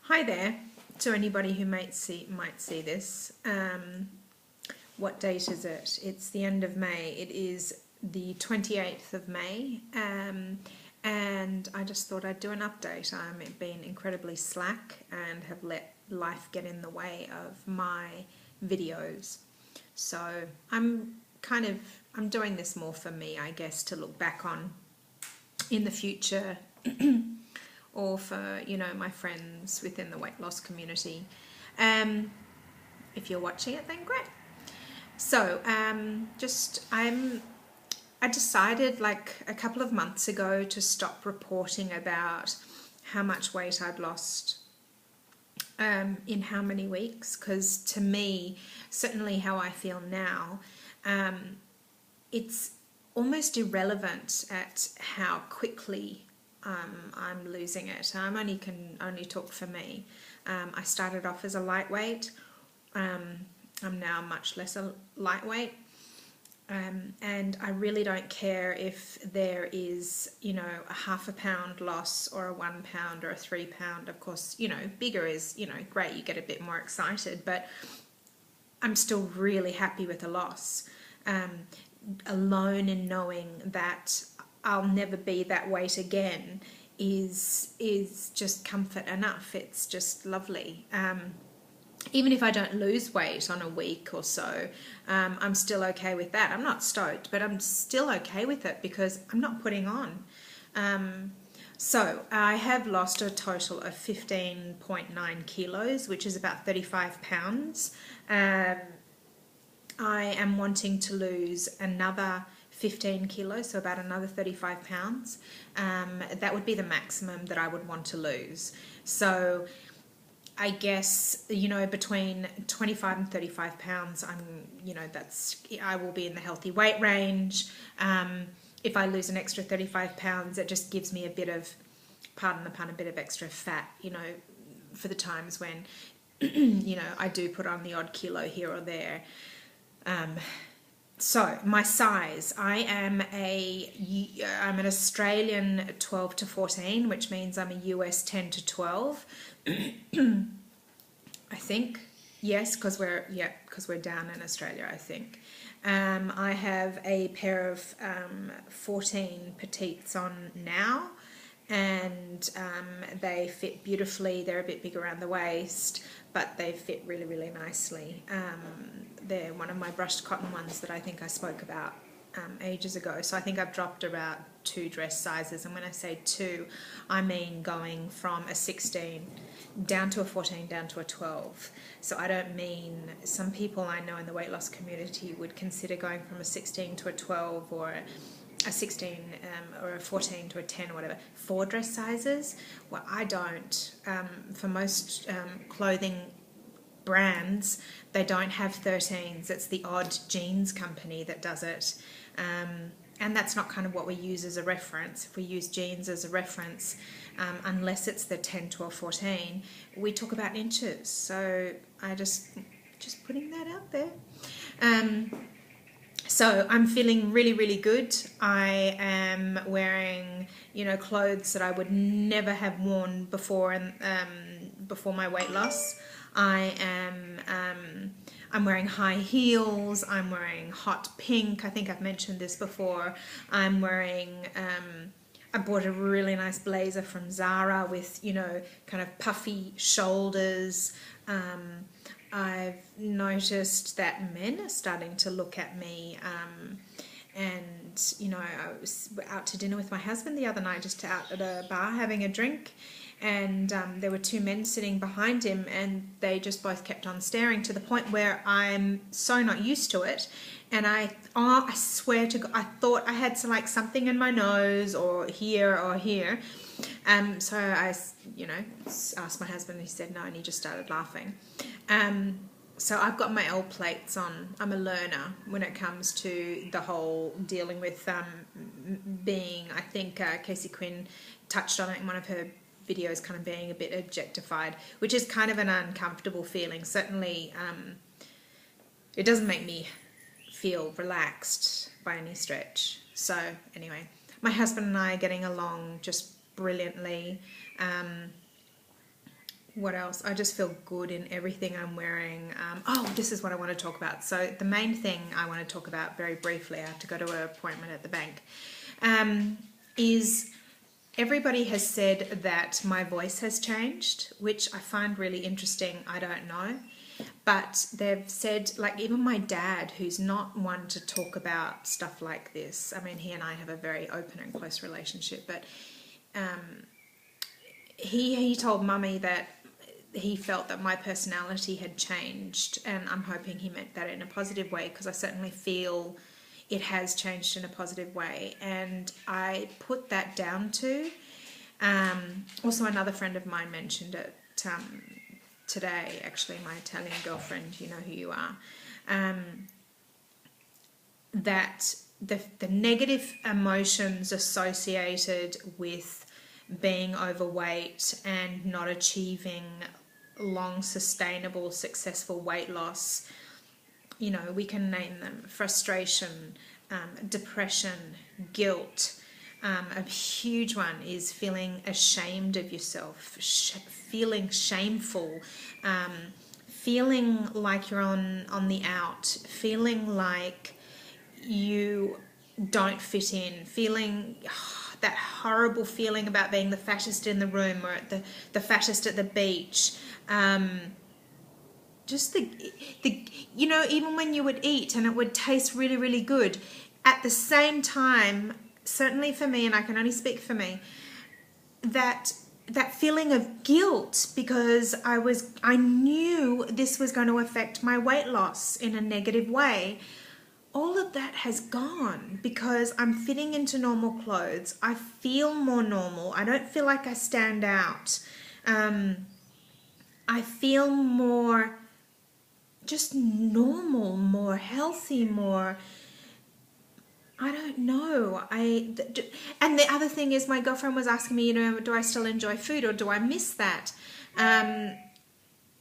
Hi there to anybody who might see this. What date is it? It's the end of May. It is the 28th of May, and I just thought I'd do an update. I've been incredibly slack and have let life get in the way of my videos. So I'm doing this more for me, I guess, to look back on in the future or for, my friends within the weight loss community. If you're watching it, then great. So I decided like a couple of months ago to stop reporting about how much weight I'd lost in how many weeks, because to me, certainly how I feel now, it's almost irrelevant at how quickly I'm losing it. I can only talk for me. I started off as a lightweight. I'm now much less a lightweight. And I really don't care if there is, a half a pound loss or a 1 pound or a 3 pound. Of course, bigger is, great. You get a bit more excited, but I'm still really happy with a loss. Alone in knowing that I'll never be that weight again is just comfort enough. It's just lovely. Even if I don't lose weight on a week or so, I'm still okay with that. I'm not stoked, but I'm still okay with it because I'm not putting on. So I have lost a total of 15.9 kilos, which is about 35 pounds. I am wanting to lose another 15 kilos, so about another 35 pounds. That would be the maximum that I would want to lose. So I guess, between 25 and 35 pounds, I will be in the healthy weight range. If I lose an extra 35 pounds, it just gives me a bit of, pardon the pun, a bit of extra fat, for the times when, I do put on the odd kilo here or there. So my size, I'm an Australian 12 to 14, which means I'm a US 10 to 12. I think, yes, because we're down in Australia, I think. I have a pair of 14 petites on now, and they fit beautifully. They're a bit big around the waist, but they fit really, really nicely. They're one of my brushed cotton ones that I think I spoke about ages ago. So I think I've dropped about 2 dress sizes, and when I say 2, I mean going from a 16 down to a 14 down to a 12. So I don't mean, some people I know in the weight loss community would consider going from a 16 to a 12 or a 16 or a 14 to a 10 or whatever, 4 dress sizes. Well, I don't. For most clothing brands, they don't have 13s. It's the odd jeans company that does it. And that's not kind of what we use as a reference. If we use jeans as a reference, unless it's the 10 to a 14, we talk about inches. So I just putting that out there. So I'm feeling really, really good. I am wearing, clothes that I would never have worn before, and before my weight loss. I'm wearing high heels. I'm wearing hot pink. I think I've mentioned this before. I'm wearing, I bought a really nice blazer from Zara with, kind of puffy shoulders. I've noticed that men are starting to look at me, and, I was out to dinner with my husband the other night, just out at a bar having a drink, and there were 2 men sitting behind him, and they just both kept on staring to the point where I'm so not used to it. And I swear to God, I thought I had something in my nose or here or here. So I, asked my husband, and he said no, and he just started laughing. So I've got my L plates on. I'm a learner when it comes to the whole dealing with being, I think Casey Quinn touched on it in one of her videos, kind of being a bit objectified, which is kind of an uncomfortable feeling. Certainly, it doesn't make me feel relaxed by any stretch. So anyway, my husband and I are getting along just brilliantly. what else? I just feel good in everything I'm wearing. Oh, this is what I want to talk about. So the main thing I want to talk about very briefly, I have to go to an appointment at the bank, is everybody has said that my voice has changed, which I find really interesting. I don't know. But they've said, like, even my dad, who's not one to talk about stuff like this, I mean, he and I have a very open and close relationship, but he told Mummy that he felt that my personality had changed, and I'm hoping he meant that in a positive way, because I certainly feel it has changed in a positive way, and I put that down to also another friend of mine mentioned it today, actually, my Italian girlfriend, you know who you are, that the negative emotions associated with being overweight and not achieving long, sustainable, successful weight loss, you know, we can name them: frustration, depression, guilt. A huge one is feeling ashamed of yourself, feeling shameful, feeling like you're on the out, feeling like you don't fit in, feeling that horrible feeling about being the fattest in the room or the fattest at the beach. Just the you know, even when you would eat and it would taste really, really good, at the same time, certainly for me, and I can only speak for me, that feeling of guilt because I knew this was going to affect my weight loss in a negative way. All of that has gone because I'm fitting into normal clothes. I feel more normal. I don't feel like I stand out. I feel more just normal, more healthy, more, I don't know. And the other thing is, my girlfriend was asking me, you know, do I still enjoy food or do I miss that?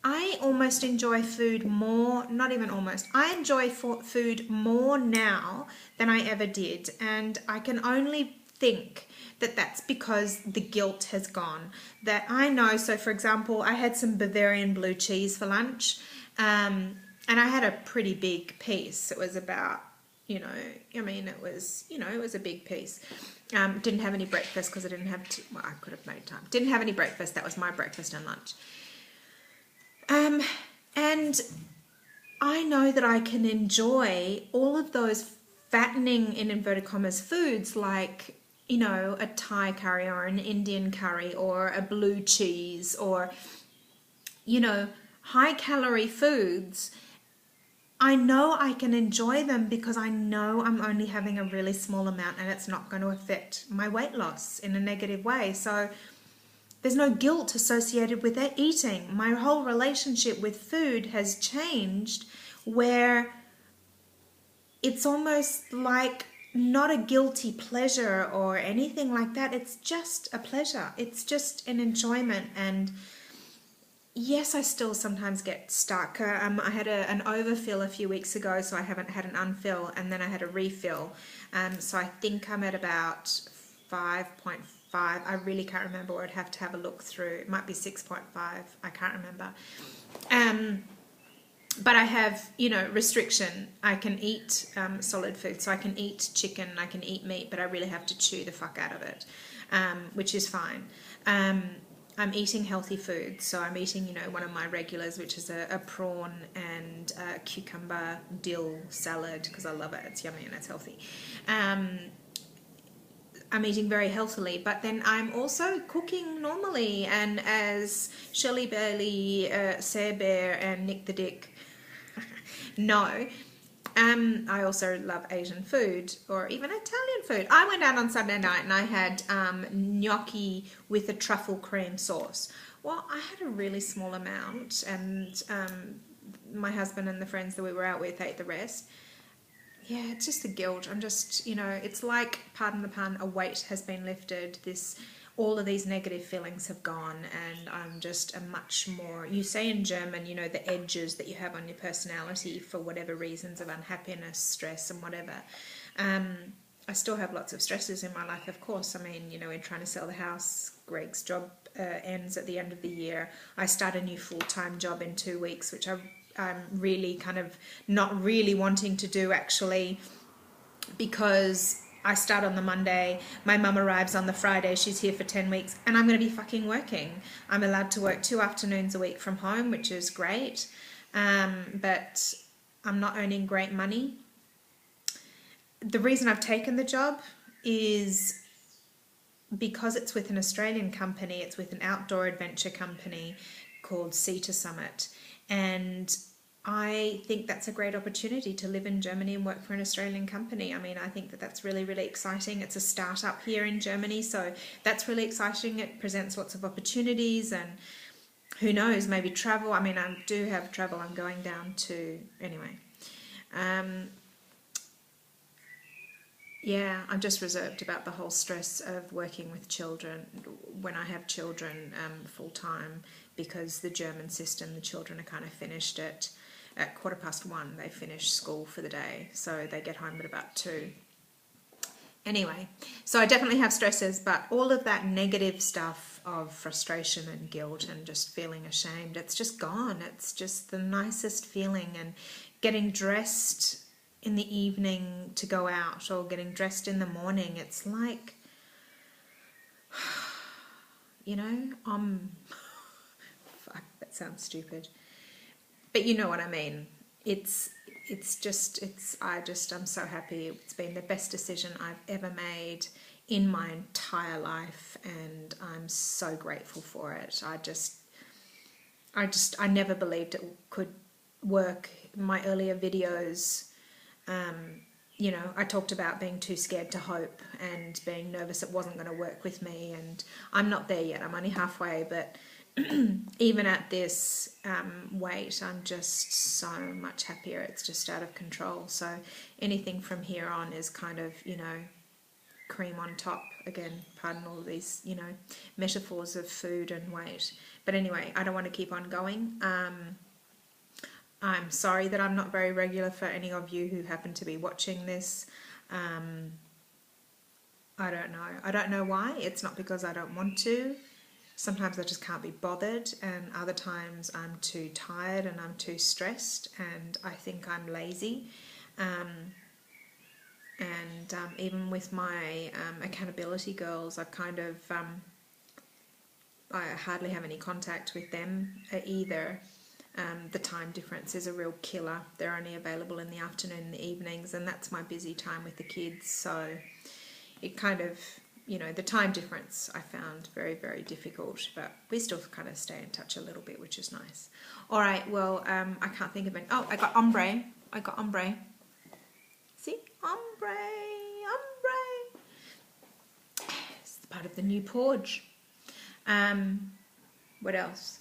I almost enjoy food more, not even almost, I enjoy food more now than I ever did. And I can only think that that's because the guilt has gone. That I know, so for example, I had some Bavarian blue cheese for lunch, and I had a pretty big piece. It was about, you know, I mean, it was, you know, it was a big piece. Didn't have any breakfast because I didn't have to, well, I could have made time. Didn't have any breakfast. That was my breakfast and lunch. And I know that I can enjoy all of those fattening, in inverted commas, foods like, you know, a Thai curry or an Indian curry or a blue cheese or, you know, high calorie foods. I know I can enjoy them because I know I'm only having a really small amount and it's not going to affect my weight loss in a negative way. So there's no guilt associated with that eating. My whole relationship with food has changed where it's almost like not a guilty pleasure or anything like that. It's just a pleasure. It's just an enjoyment. And yes, I still sometimes get stuck. I had an overfill a few weeks ago, so I haven't had an unfill, and then I had a refill. So I think I'm at about 5.5. I really can't remember, or I'd have to have a look through. It might be 6.5. I can't remember. But I have, you know, restriction. I can eat solid food, so I can eat chicken, I can eat meat, but I really have to chew the fuck out of it, which is fine. I'm eating healthy food, so I'm eating, you know, one of my regulars, which is a prawn and a cucumber dill salad, because I love it. It's yummy and it's healthy. I'm eating very healthily, but then I'm also cooking normally, and as Shirley Bailey, Sarah Bear and Nick the Dick know, I also love Asian food, or even Italian food. I went out on Sunday night and I had gnocchi with a truffle cream sauce. Well, I had a really small amount, and my husband and the friends that we were out with ate the rest. Yeah, it's just the guilt. I'm just, you know, it's like, pardon the pun, a weight has been lifted. All of these negative feelings have gone, and I'm just a much more, you say in German, you know, the edges that you have on your personality for whatever reasons of unhappiness, stress and whatever. I still have lots of stresses in my life, of course. I mean, you know, we're trying to sell the house. Greg's job ends at the end of the year. I start a new full-time job in 2 weeks, which I'm really kind of not really wanting to do actually, because I start on the Monday, my mum arrives on the Friday, she's here for 10 weeks, and I'm going to be fucking working. I'm allowed to work 2 afternoons a week from home, which is great, but I'm not earning great money. The reason I've taken the job is because it's with an Australian company. It's with an outdoor adventure company called Sea to Summit, and I think that's a great opportunity to live in Germany and work for an Australian company. I mean, I think that that's really, really exciting. It's a startup here in Germany, so that's really exciting. It presents lots of opportunities, and who knows, maybe travel. I mean, I do have travel. I'm going down to, anyway. Yeah, I'm just reserved about the whole stress of working with children when I have children full time, because the German system, the children are kind of finished at 1:15. They finish school for the day, so they get home at about 2. Anyway, so I definitely have stresses, but all of that negative stuff of frustration and guilt and just feeling ashamed, it's just gone. It's just the nicest feeling. And getting dressed in the evening to go out, or getting dressed in the morning, it's like, you know, fuck, that sounds stupid, but you know what I mean. I'm so happy. It's been the best decision I've ever made in my entire life, and I'm so grateful for it. I never believed it could work. My earlier videos, you know, I talked about being too scared to hope and being nervous it wasn't going to work with me, and I'm not there yet. I'm only halfway, but even at this weight, I'm just so much happier. It's just out of control. So anything from here on is kind of, you know, cream on top. Again, pardon all these, you know, metaphors of food and weight. But anyway, I don't want to keep on going. I'm sorry that I'm not very regular for any of you who happen to be watching this. I don't know. I don't know why. It's not because I don't want to. Sometimes I just can't be bothered, and other times I'm too tired and I'm too stressed, and I think I'm lazy. Even with my accountability girls, I've kind of I hardly have any contact with them either. The time difference is a real killer. They're only available in the afternoon and the evenings, and that's my busy time with the kids. So it kind of, you know, the time difference I found very, very difficult, but we still kind of stay in touch a little bit, which is nice. All right, well, I can't think of it. Oh, I got ombre. See? Ombre. It's part of the new porge. What else?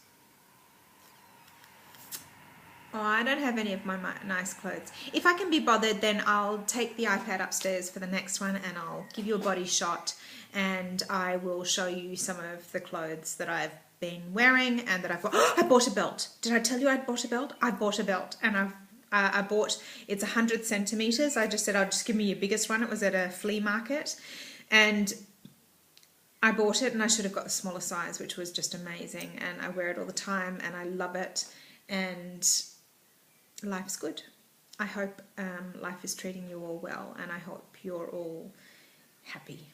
Oh, I don't have any of my nice clothes. If I can be bothered, then I'll take the iPad upstairs for the next one, and I'll give you a body shot, and I will show you some of the clothes that I've been wearing and that I've got. I bought a belt. Did I tell you I bought a belt? I bought a belt, and I bought, it's 100 centimeters. I just said, I'll just give me your biggest one. It was at a flea market, and I bought it, and I should have got the smaller size, which was just amazing, and I wear it all the time, and I love it, and life's good. I hope life is treating you all well, and I hope you're all happy.